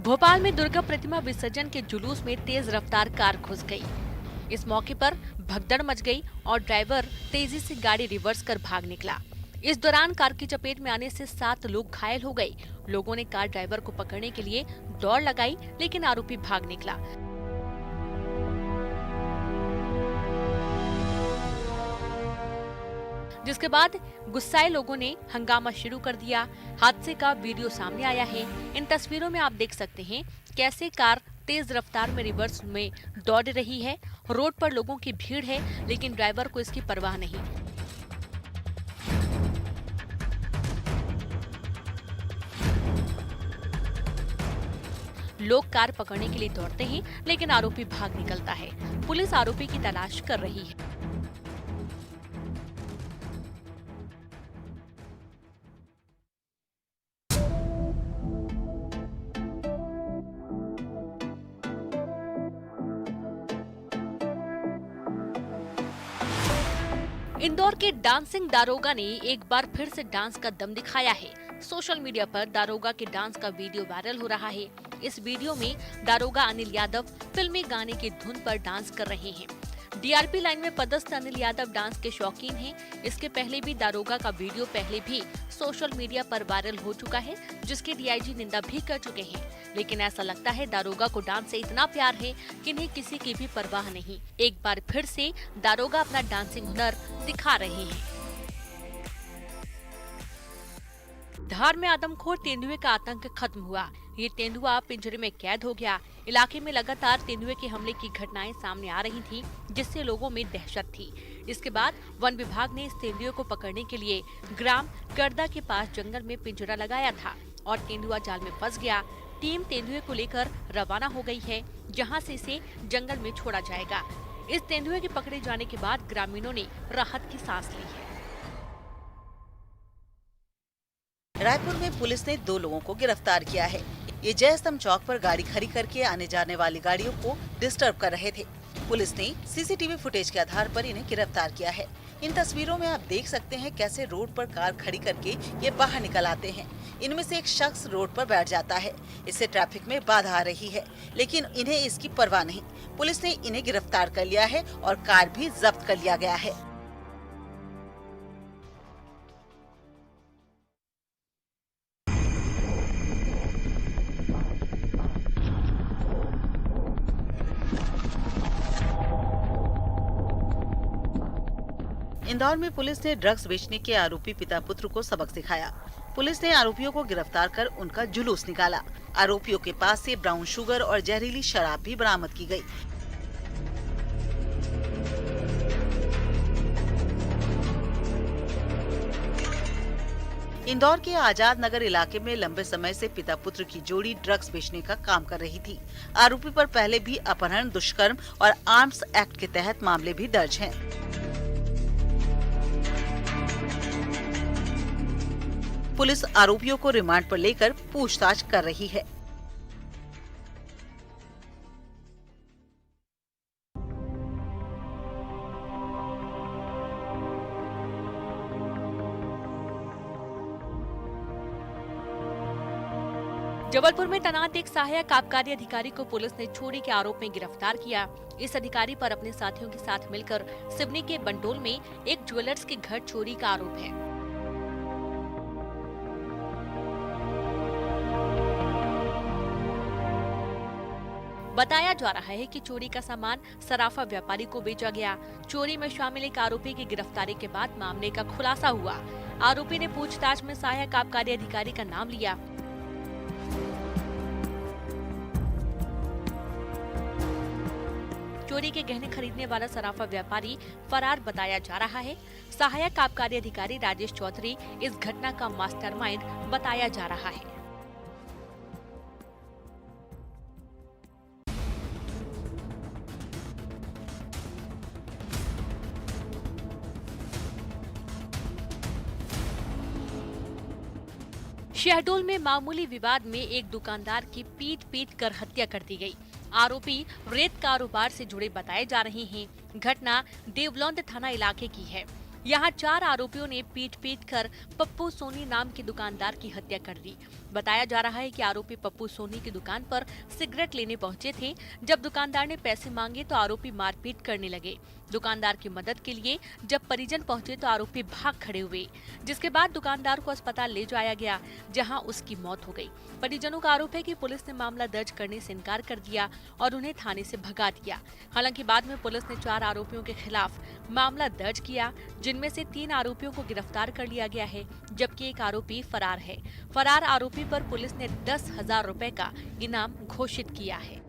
भोपाल में दुर्गा प्रतिमा विसर्जन के जुलूस में तेज रफ्तार कार घुस गई। इस मौके पर भगदड़ मच गई और ड्राइवर तेजी से गाड़ी रिवर्स कर भाग निकला। इस दौरान कार की चपेट में आने से 7 लोग घायल हो गए। लोगों ने कार ड्राइवर को पकड़ने के लिए दौड़ लगाई, लेकिन आरोपी भाग निकला। जिसके बाद गुस्साए लोगों ने हंगामा शुरू कर दिया। हादसे का वीडियो सामने आया है। इन तस्वीरों में आप देख सकते हैं कैसे कार तेज रफ्तार में रिवर्स में दौड़ रही है। रोड पर लोगों की भीड़ है, लेकिन ड्राइवर को इसकी परवाह नहीं। लोग कार पकड़ने के लिए दौड़ते हैं, लेकिन आरोपी भाग निकलता है। पुलिस आरोपी की तलाश कर रही है। इंदौर के डांसिंग दारोगा ने एक बार फिर से डांस का दम दिखाया है। सोशल मीडिया पर दारोगा के डांस का वीडियो वायरल हो रहा है। इस वीडियो में दारोगा अनिल यादव फिल्मी गाने की धुन पर डांस कर रहे हैं। डीआरपी लाइन में पदस्थ अनिल यादव डांस के शौकीन हैं। इसके पहले भी दारोगा का वीडियो पहले भी सोशल मीडिया पर वायरल हो चुका है, जिसकी डीआईजी निंदा भी कर चुके हैं। लेकिन ऐसा लगता है दारोगा को डांस से इतना प्यार है कि इन्हें किसी की भी परवाह नहीं। एक बार फिर से दारोगा अपना डांसिंग हुनर दिखा रहे हैं। धार में आदमखोर तेंदुए का आतंक खत्म हुआ। ये तेंदुआ पिंजरे में कैद हो गया। इलाके में लगातार तेंदुए के हमले की घटनाएं सामने आ रही थीं, जिससे लोगों में दहशत थी। इसके बाद वन विभाग ने इस तेंदुए को पकड़ने के लिए ग्राम करदा के पास जंगल में पिंजरा लगाया था और तेंदुआ जाल में फंस गया। टीम तेंदुए को लेकर रवाना हो गई है, जहां से इसे जंगल में छोड़ा जाएगा। इस तेंदुए के पकड़े जाने के बाद ग्रामीणों ने राहत की सांस ली है। रायपुर में पुलिस ने 2 लोगों को गिरफ्तार किया है। ये जय स्तंभ चौक पर गाड़ी खड़ी करके आने जाने वाली गाड़ियों को डिस्टर्ब कर रहे थे। पुलिस ने सीसीटीवी फुटेज के आधार पर इन्हें गिरफ्तार किया है। इन तस्वीरों में आप देख सकते हैं कैसे रोड पर कार खड़ी करके ये बाहर निकल आते हैं। इनमें से एक शख्स रोड पर बैठ जाता है। इससे ट्रैफिक में बाधा आ रही है, लेकिन इन्हें इसकी परवाह नहीं। पुलिस ने इन्हें गिरफ्तार कर लिया है और कार भी जब्त कर लिया गया है। इंदौर में पुलिस ने ड्रग्स बेचने के आरोपी पिता पुत्र को सबक सिखाया। पुलिस ने आरोपियों को गिरफ्तार कर उनका जुलूस निकाला। आरोपियों के पास से ब्राउन शुगर और जहरीली शराब भी बरामद की गई। इंदौर के आजाद नगर इलाके में लंबे समय से पिता पुत्र की जोड़ी ड्रग्स बेचने का काम कर रही थी। आरोपी पर पहले भी अपहरण, दुष्कर्म और आर्म्स एक्ट के तहत मामले भी दर्ज हैं। पुलिस आरोपियों को रिमांड पर लेकर पूछताछ कर रही है। जबलपुर में तैनात एक सहायक आबकारी अधिकारी को पुलिस ने चोरी के आरोप में गिरफ्तार किया। इस अधिकारी पर अपने साथियों के साथ मिलकर सिवनी के बंटोल में एक ज्वेलर्स के घर चोरी का आरोप है। बताया जा रहा है कि चोरी का सामान सराफा व्यापारी को बेचा गया। चोरी में शामिल एक आरोपी की गिरफ्तारी के बाद मामले का खुलासा हुआ। आरोपी ने पूछताछ में सहायक आबकारी अधिकारी का नाम लिया। चोरी के गहने खरीदने वाला सराफा व्यापारी फरार बताया जा रहा है। सहायक आबकारी अधिकारी राजेश चौधरी इस घटना का मास्टरमाइंड बताया जा रहा है। शहडोल में मामूली विवाद में एक दुकानदार की पीट कर हत्या कर दी गई। आरोपी रेत कारोबार से जुड़े बताए जा रहे हैं। घटना देवलौंद थाना इलाके की है। यहाँ 4 आरोपियों ने पीट कर पप्पू सोनी नाम के दुकानदार की हत्या कर दी। बताया जा रहा है कि आरोपी पप्पू सोनी की दुकान पर सिगरेट लेने पहुंचे थे। जब दुकानदार ने पैसे मांगे तो आरोपी मारपीट करने लगे। दुकानदार की मदद के लिए जब परिजन पहुंचे तो आरोपी भाग खड़े हुए, जिसके बाद दुकानदार को अस्पताल ले जाया गया, जहां उसकी मौत हो गई। परिजनों का आरोप है कि पुलिस ने मामला दर्ज करने से इनकार कर दिया और उन्हें थाने से भगा दिया। हालांकि बाद में पुलिस ने 4 आरोपियों के खिलाफ मामला दर्ज किया, जिनमें से 3 आरोपियों को गिरफ्तार कर लिया गया है, जबकि एक आरोपी फरार है। फरार आरोपी पर पुलिस ने 10,000 रुपए का इनाम घोषित किया है।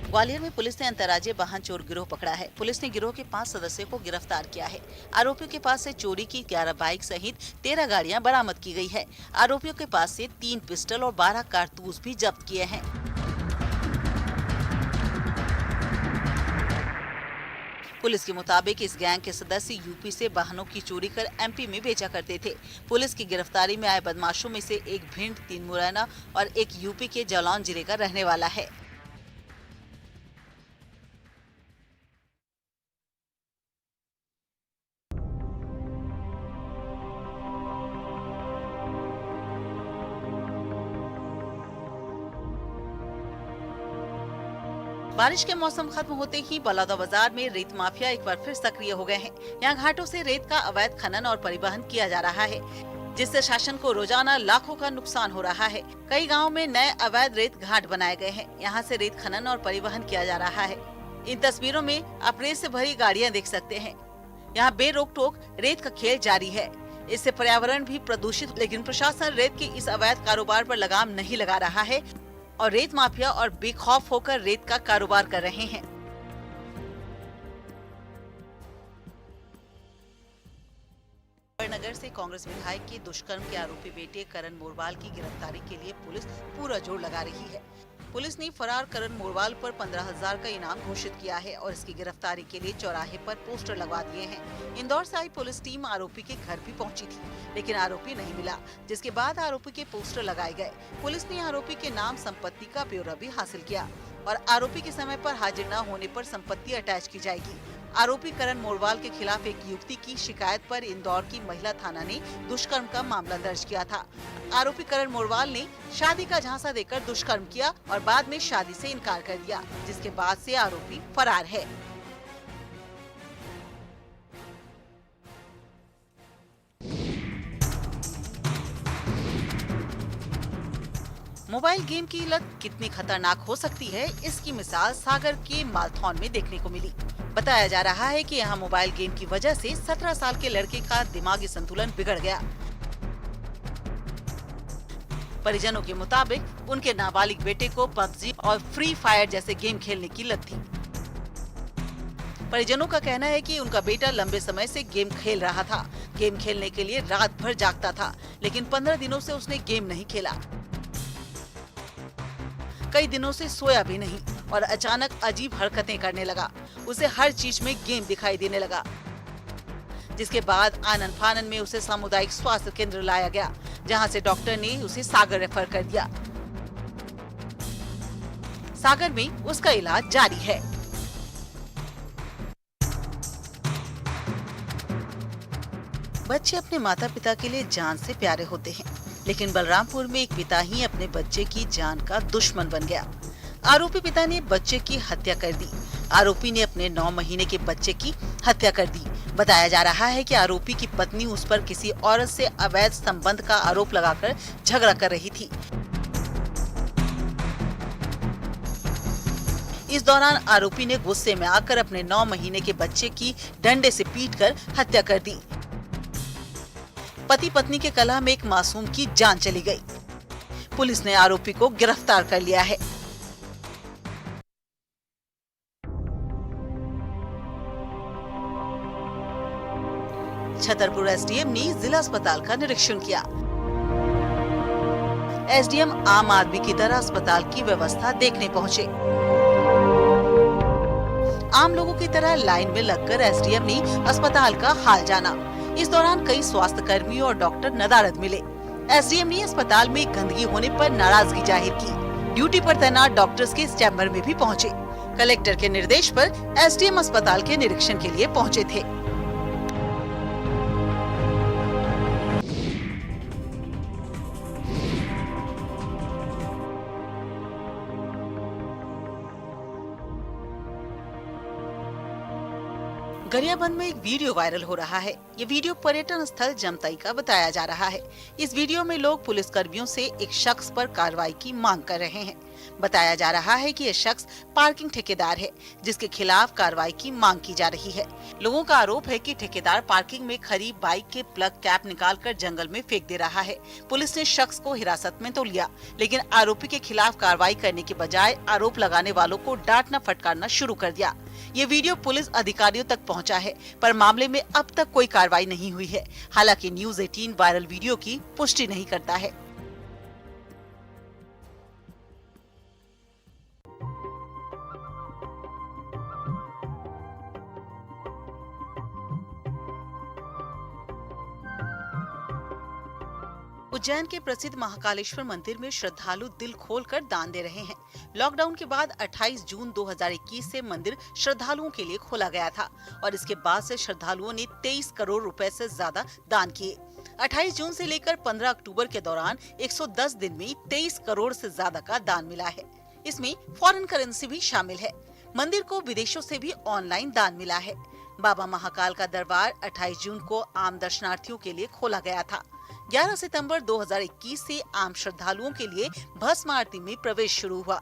ग्वालियर में पुलिस ने अंतर्राज्यीय वाहन चोर गिरोह पकड़ा है। पुलिस ने गिरोह के 5 सदस्यों को गिरफ्तार किया है। आरोपियों के पास से चोरी की 11 बाइक सहित 13 गाड़ियां बरामद की गई है। आरोपियों के पास से 3 पिस्टल और 12 कारतूस भी जब्त किए हैं। पुलिस के मुताबिक इस गैंग के सदस्य यूपी से वाहनों की चोरी कर एमपी में बेचा करते थे। पुलिस की गिरफ्तारी में आए बदमाशों में से एक भिंड, 3 मुरैना और एक यूपी के जालौन जिले का रहने वाला है। बारिश के मौसम खत्म होते ही बलौदाबाजार में रेत माफिया एक बार फिर सक्रिय हो गए हैं। यहाँ घाटों से रेत का अवैध खनन और परिवहन किया जा रहा है, जिससे शासन को रोजाना लाखों का नुकसान हो रहा है। कई गांवों में नए अवैध रेत घाट बनाए गए हैं। यहाँ से रेत खनन और परिवहन किया जा रहा है। इन तस्वीरों में आप रेत से भरी गाड़ियाँ देख सकते हैं। यहाँ बेरोक टोक रेत का खेल जारी है। इससे पर्यावरण भी प्रदूषित, लेकिन प्रशासन रेत के इस अवैध कारोबार पर लगाम नहीं लगा रहा है और रेत माफिया और बेखौफ होकर रेत का कारोबार कर रहे हैं। नगर से कांग्रेस विधायक के दुष्कर्म के आरोपी बेटे करण मोरवाल की गिरफ्तारी के लिए पुलिस पूरा जोर लगा रही है। पुलिस ने फरार करण मोरवाल पर 15,000 का इनाम घोषित किया है और इसकी गिरफ्तारी के लिए चौराहे पर पोस्टर लगवा दिए हैं। इंदौर से आई पुलिस टीम आरोपी के घर भी पहुंची थी, लेकिन आरोपी नहीं मिला, जिसके बाद आरोपी के पोस्टर लगाए गए। पुलिस ने आरोपी के नाम संपत्ति का ब्यौरा भी हासिल किया और आरोपी के समय पर हाजिर न होने पर संपत्ति अटैच की जाएगी। आरोपी करण मोरवाल के खिलाफ एक युवती की शिकायत पर इंदौर की महिला थाना ने दुष्कर्म का मामला दर्ज किया था। आरोपी करण मोरवाल ने शादी का झांसा देकर दुष्कर्म किया और बाद में शादी से इनकार कर दिया, जिसके बाद से आरोपी फरार है। मोबाइल गेम की लत कितनी खतरनाक हो सकती है, इसकी मिसाल सागर के मालथौन में देखने को मिली। बताया जा रहा है कि यहाँ मोबाइल गेम की वजह से 17 साल के लड़के का दिमागी संतुलन बिगड़ गया। परिजनों के मुताबिक उनके नाबालिग बेटे को पबजी और फ्री फायर जैसे गेम खेलने की लत थी। परिजनों का कहना है कि उनका बेटा लंबे समय से गेम खेल रहा था। गेम खेलने के लिए रात भर जागता था, लेकिन 15 दिनों से उसने गेम नहीं खेला। कई दिनों से सोया भी नहीं और अचानक अजीब हरकतें करने लगा। उसे हर चीज में गेम दिखाई देने लगा, जिसके बाद आनन फानन में उसे सामुदायिक स्वास्थ्य केंद्र लाया गया, जहां से डॉक्टर ने उसे सागर रेफर कर दिया। सागर में उसका इलाज जारी है। बच्चे अपने माता पिता के लिए जान से प्यारे होते हैं, लेकिन बलरामपुर में एक पिता ही अपने बच्चे की जान का दुश्मन बन गया। आरोपी पिता ने बच्चे की हत्या कर दी। आरोपी ने अपने 9 महीने के बच्चे की हत्या कर दी। बताया जा रहा है कि आरोपी की पत्नी उस पर किसी औरत से अवैध संबंध का आरोप लगाकर झगड़ा कर रही थी। इस दौरान आरोपी ने गुस्से में आकर अपने 9 महीने के बच्चे की डंडे से पीटकर हत्या कर दी। पति पत्नी के कलह में एक मासूम की जान चली गई। पुलिस ने आरोपी को गिरफ्तार कर लिया है। छतरपुर एसडीएम ने जिला अस्पताल का निरीक्षण किया। एसडीएम आम आदमी की तरह अस्पताल की व्यवस्था देखने पहुंचे। आम लोगों की तरह लाइन में लगकर एसडीएम ने अस्पताल का हाल जाना। इस दौरान कई स्वास्थ्य कर्मी और डॉक्टर नदारद मिले। एसडीएम ने अस्पताल में गंदगी होने पर नाराजगी जाहिर की। ड्यूटी पर तैनात डॉक्टर्स के इस चैम्बर में भी पहुंचे। कलेक्टर के निर्देश पर एसडीएम अस्पताल के निरीक्षण के लिए पहुंचे थे। गरियाबंद में एक वीडियो वायरल हो रहा है। ये वीडियो पर्यटन स्थल जमतई का बताया जा रहा है। इस वीडियो में लोग पुलिस कर्मियों से एक शख्स पर कार्रवाई की मांग कर रहे हैं। बताया जा रहा है कि ये शख्स पार्किंग ठेकेदार है, जिसके खिलाफ कार्रवाई की मांग की जा रही है। लोगों का आरोप है कि ठेकेदार पार्किंग में खड़ी बाइक के प्लग कैप निकालकर जंगल में फेंक दे रहा है। पुलिस ने शख्स को हिरासत में तो लिया, लेकिन आरोपी के खिलाफ कार्रवाई करने के बजाय आरोप लगाने वालों को डांटना फटकारना शुरू कर दिया। ये वीडियो पुलिस अधिकारियों तक पहुंचा है, पर मामले में अब तक कोई कार्रवाई नहीं हुई है। हालांकि न्यूज़ 18 वायरल वीडियो की पुष्टि नहीं करता है। उज्जैन के प्रसिद्ध महाकालेश्वर मंदिर में श्रद्धालु दिल खोलकर दान दे रहे हैं। लॉकडाउन के बाद 28 जून 2021 से मंदिर श्रद्धालुओं के लिए खोला गया था और इसके बाद से श्रद्धालुओं ने 23 करोड़ रुपए से ज्यादा दान किए। 28 जून से लेकर 15 अक्टूबर के दौरान 110 दिन में 23 करोड़ से ज्यादा का दान मिला है। इसमें फॉरेन करेंसी भी शामिल है। मंदिर को विदेशों से भी ऑनलाइन दान मिला है। बाबा महाकाल का दरबार 28 जून को आम दर्शनार्थियों के लिए खोला गया था। 11 सितंबर 2021 से आम श्रद्धालुओं के लिए भस्म आरती में प्रवेश शुरू हुआ।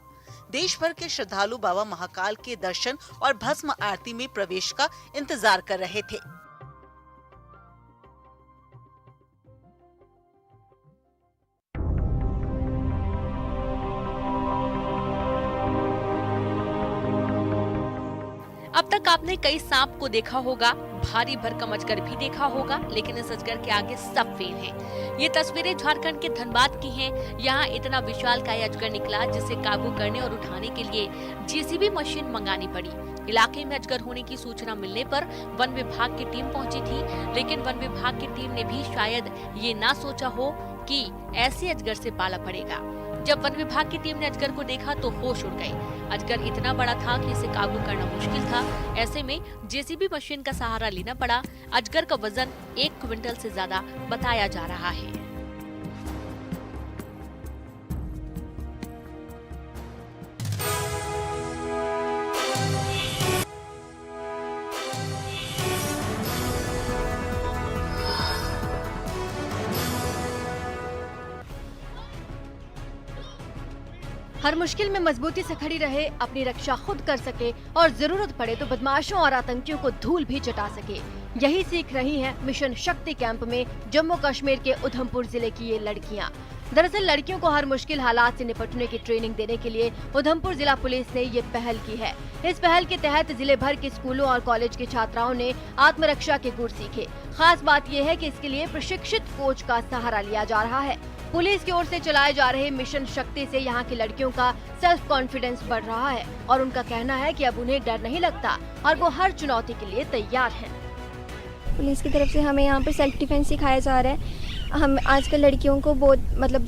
देश भर के श्रद्धालु बाबा महाकाल के दर्शन और भस्म आरती में प्रवेश का इंतजार कर रहे थे। अब तक आपने कई सांप को देखा होगा, भारी भरकम अजगर भी देखा होगा, लेकिन इस अजगर के आगे सब फेल है। ये तस्वीरें झारखंड के धनबाद की हैं। यहाँ इतना विशालकाय अजगर निकला जिसे काबू करने और उठाने के लिए जेसीबी मशीन मंगानी पड़ी। इलाके में अजगर होने की सूचना मिलने पर वन विभाग की टीम पहुंची थी, लेकिन वन विभाग की टीम ने भी शायद ये ना सोचा हो कि ऐसे अजगर से पाला पड़ेगा। जब वन विभाग की टीम ने अजगर को देखा तो होश उड़ गए। अजगर इतना बड़ा था कि इसे काबू करना मुश्किल था। ऐसे में जेसीबी मशीन का सहारा लेना पड़ा। अजगर का वजन 1 क्विंटल से ज्यादा बताया जा रहा है। हर मुश्किल में मजबूती से खड़ी रहे, अपनी रक्षा खुद कर सके और जरूरत पड़े तो बदमाशों और आतंकियों को धूल भी चटा सके। यही सीख रही हैं मिशन शक्ति कैंप में जम्मू कश्मीर के उधमपुर जिले की ये लड़कियां। दरअसल लड़कियों को हर मुश्किल हालात से निपटने की ट्रेनिंग देने के लिए उधमपुर जिला पुलिस ने ये पहल की है। इस पहल के तहत जिले भर के स्कूलों और कॉलेज की छात्राओं ने आत्मरक्षा के गुर सीखे। खास बात यह है कि इसके लिए प्रशिक्षित कोच का सहारा लिया जा रहा है। पुलिस की ओर से चलाए जा रहे मिशन शक्ति से यहाँ की लड़कियों का सेल्फ कॉन्फिडेंस बढ़ रहा है और उनका कहना है कि अब उन्हें डर नहीं लगता और वो हर चुनौती के लिए तैयार हैं। पुलिस की तरफ से हमें यहाँ पर सेल्फ डिफेंस सिखाया जा रहा है। हम आजकल लड़कियों को बहुत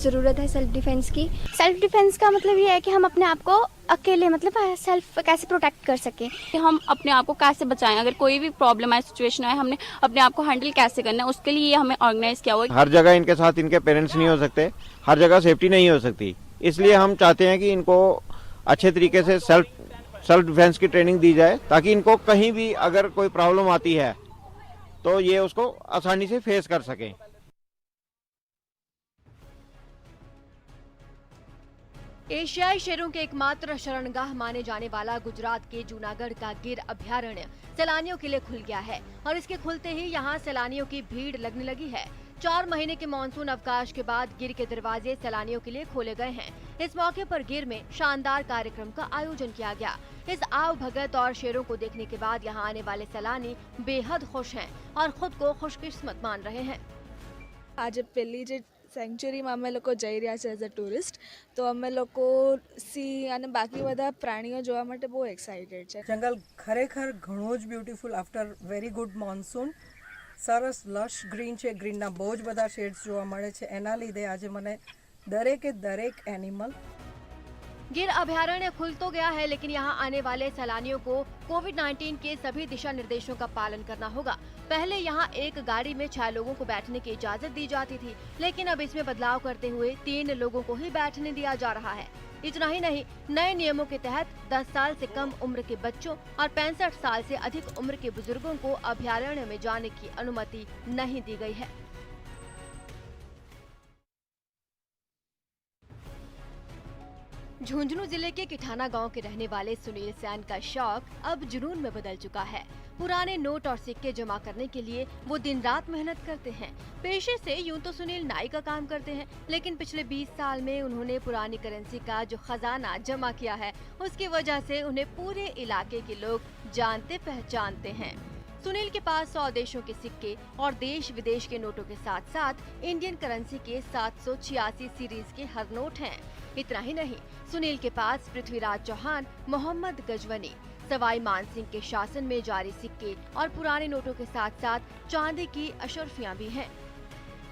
ज़रूरत है सेल्फ डिफेंस की। सेल्फ डिफेंस का मतलब ये है कि हम अपने आप को अकेले सेल्फ कैसे प्रोटेक्ट कर सके, कि हम अपने आप को कैसे बचाएं। अगर कोई भी प्रॉब्लम आए, सिचुएशन आए, हमने अपने आप को हैंडल कैसे करना है, उसके लिए हमें ऑर्गेनाइज किया हुआ है। हर जगह इनके साथ इनके पेरेंट्स नहीं हो सकते, हर जगह सेफ्टी नहीं हो सकती, इसलिए हम चाहते हैं कि इनको अच्छे तरीके से सेल्फ डिफेंस की ट्रेनिंग दी जाए, ताकि इनको कहीं भी अगर कोई प्रॉब्लम आती है तो ये उसको आसानी से फेस कर सकें। एशियाई शेरों के एकमात्र शरणगाह माने जाने वाला गुजरात के जूनागढ़ का गिर अभयारण्य सैलानियों के लिए खुल गया है और इसके खुलते ही यहाँ सैलानियों की भीड़ लगने लगी है। 4 महीने के मानसून अवकाश के बाद गिर के दरवाजे सैलानियों के लिए खोले गए हैं। इस मौके पर गिर में शानदार कार्यक्रम का आयोजन किया गया। इस आव भगत और शेरों को देखने के बाद यहाँ आने वाले सैलानी बेहद खुश हैं और खुद को खुशकिस्मत मान रहे हैं। आज पहली जो સેન્ચુરીમાં અમે લોકો જઈ રહ્યા છે એઝ અ ટુરિસ્ટ, તો અમે લોકો સિંહ અને બાકી બધા પ્રાણીઓ જોવા માટે બહુ એક્સાઇટેડ છે. જંગલ ખરેખર ઘણું જ beautiful after very good monsoon. સરસ લશ ગ્રીન છે. ગ્રીનના બહુ જ બધા શેડ્સ જોવા મળે છે. એના લીધે આજે મને દરેકે દરેક એનિમલ गिर अभयारण्य खुल तो गया है, लेकिन यहाँ आने वाले सैलानियों को कोविड-19 के सभी दिशा निर्देशों का पालन करना होगा। पहले यहाँ एक गाड़ी में 6 लोगों को बैठने की इजाजत दी जाती थी, लेकिन अब इसमें बदलाव करते हुए 3 लोगों को ही बैठने दिया जा रहा है। इतना ही नहीं, नए नियमों के तहत 10 साल से कम उम्र के बच्चों और 65 साल से अधिक उम्र के बुजुर्गों को अभयारण्य में जाने की अनुमति नहीं दी गई है। झुंझुनू जिले के किठाना गांव के रहने वाले सुनील सैन का शौक अब जुनून में बदल चुका है। पुराने नोट और सिक्के जमा करने के लिए वो दिन रात मेहनत करते हैं। पेशे से यूं तो सुनील नाई का काम करते हैं, लेकिन पिछले 20 साल में उन्होंने पुरानी करेंसी का जो खजाना जमा किया है, उसकी वजह से उन्हें पूरे इलाके के लोग जानते पहचानते हैं। सुनील के पास 100 देशों के सिक्के और देश विदेश के नोटों के साथ साथ इंडियन करेंसी के 786 सीरीज के हर नोट हैं। इतना ही नहीं, सुनील के पास पृथ्वीराज चौहान, मोहम्मद गजवनी, सवाई मानसिंह के शासन में जारी सिक्के और पुराने नोटों के साथ साथ चांदी की अशर्फियां भी हैं।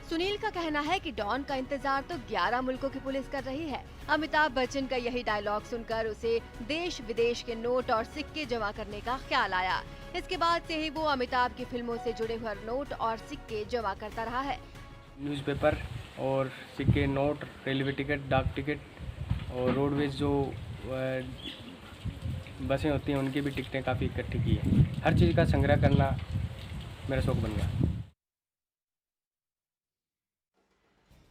सुनील का कहना है कि डॉन का इंतजार तो 11 मुल्कों की पुलिस कर रही है। अमिताभ बच्चन का यही डायलॉग सुनकर उसे देश विदेश के नोट और सिक्के जमा करने का ख्याल आया। इसके बाद से ही वो अमिताभ की फिल्मों से जुड़े हुए नोट और सिक्के जमा करता रहा है। न्यूज़पेपर और सिक्के, नोट, रेलवे टिकट, डाक टिकट और रोडवेज जो बसें होती हैं उनकी भी टिकटें काफ़ी इकट्ठी की है। हर चीज़ का संग्रह करना मेरा शौक बन गया।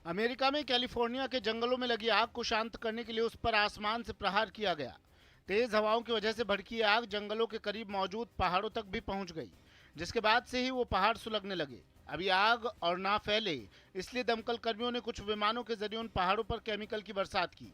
अमेरिका में कैलिफोर्निया के जंगलों में लगी आग को शांत करने के लिए उस पर आसमान से प्रहार किया गया। तेज हवाओं की वजह से भड़की आग जंगलों के करीब मौजूद पहाड़ों तक भी पहुंच गई, जिसके बाद से ही वो पहाड़ सुलगने लगे। अभी आग और ना फैले, इसलिए दमकल कर्मियों ने कुछ विमानों के जरिए उन पहाड़ों पर केमिकल की बरसात की।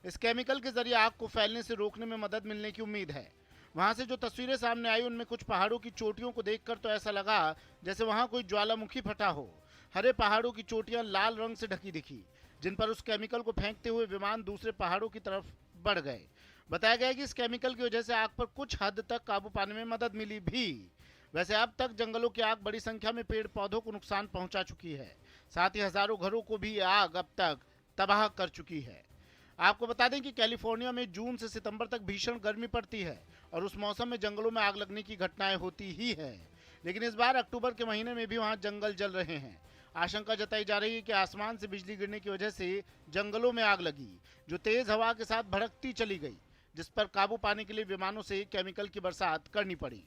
इस केमिकल के जरिए आग को फैलने से रोकने में मदद मिलने की उम्मीद है। वहां से जो तस्वीरें सामने आई उनमें कुछ पहाड़ों की चोटियों को देखकर तो ऐसा लगा जैसे वहां कोई ज्वालामुखी फटा हो। हरे पहाड़ों की चोटियां लाल रंग से ढकी दिखी, जिन पर उस केमिकल को फेंकते हुए विमान दूसरे पहाड़ों की तरफ बढ़ गए। बताया गया कि इस केमिकल की वजह से आग पर कुछ हद तक काबू पाने में मदद मिली भी। वैसे अब तक जंगलों की आग बड़ी संख्या में पेड़ पौधों को नुकसान पहुंचा चुकी है, साथ ही हजारों घरों को भी आग अब तक तबाह कर चुकी है। आपको बता दें कि कैलिफोर्निया में जून से सितंबर तक भीषण गर्मी पड़ती है और उस मौसम में जंगलों में आग लगने की घटनाएं होती ही है, लेकिन इस बार अक्टूबर के महीने में भी वहां जंगल जल रहे हैं। आशंका जताई जा रही है कि आसमान से बिजली गिरने की वजह से जंगलों में आग लगी, जो तेज हवा के साथ भड़कती चली गई, जिस पर काबू पाने के लिए विमानों से केमिकल की बरसात करनी पड़ी।